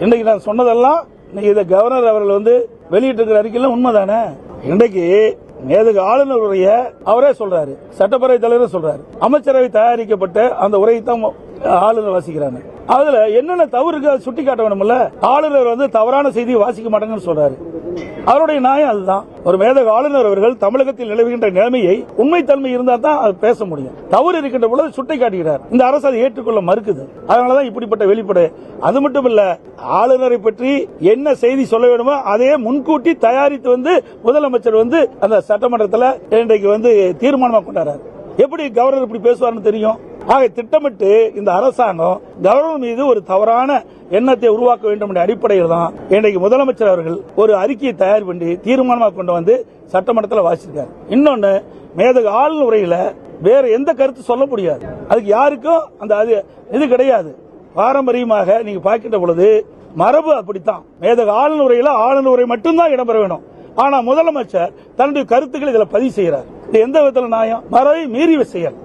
இன்னைக்கு நான் சொன்னதெல்லாம் இதை கவர்னர் அவர்கள் வெளியிட்டிருக்கிற அறிக்கையில உண்மைதானே? இன்றைக்கு மேதகு ஆளுநர் உரைய அவரே சொல்றாரு, சட்டப்பேரவை தலைவர் சொல்றாரு, அமைச்சரவை தயாரிக்கப்பட்ட அந்த உரையை தான் ஆளுநர் வாசிக்கிறாங்க. அதுல என்னென்ன தவறு இருக்கு சுட்டி காட்ட வேணும்ல. ஆளுநர் தவறான செய்தியை வாசிக்க மாட்டாங்கன்னு சொல்றாரு. அவருடைய நியாயம் அதுதான். ஒரு மேதகு ஆளுநர் அவர்கள் தமிழகத்தில் நிலவுகின்ற நிலைமையை உண்மைத்தன்மை இருந்தா தான் அது பேச முடியும். தவறு இருக்கின்ற பொழுது சுட்டி காட்டுகிறார். இந்த அரசு அதை ஏற்றுக்கொள்ள மறுக்குது. அதனாலதான் இப்படிப்பட்ட வெளிப்பாடு. அது மட்டும் இல்ல, ஆளுநரை பற்றி என்ன செய்தி சொல்ல வேண்டுமோ அதையே முன்கூட்டி தயாரித்து முதலமைச்சர் அந்த சட்டமன்றத்தில் இன்றைக்கு தீர்மானமா கொண்டாடுறாரு. எப்படி கவர்னர் இப்படி பேசுவார்னு தெரியும். ஆக திட்டமிட்டு இந்த அரசாங்கம் கவர்னர் மீது ஒரு தவறான எண்ணத்தை உருவாக்க வேண்டும் என்ற அடிப்படையில் தான் இன்றைக்கு முதலமைச்சர் அவர்கள் ஒரு அறிக்கையை தயார் பண்ணி தீர்மானமாக கொண்டு சட்டமன்றத்தில் வாசிச்சிருக்காரு. இன்னொன்னு, மேதகு ஆளுநர் உரையில வேற எந்த கருத்து சொல்ல முடியாது. அதுக்கு யாருக்கும் அந்த இது கிடையாது. பாரம்பரியமாக நீங்க பார்க்கின்ற பொழுது மரபு அப்படித்தான். மேதகு ஆளுநர் உரையில ஆளுநர் உரை மட்டும்தான் இடம்பெற வேண்டும். ஆனா முதலமைச்சர் தன்னுடைய கருத்துக்களை இதுல பதிவு செய்யறார். இது எந்த விதத்தில் நியாயம்? மரபை மீறிய செயல்.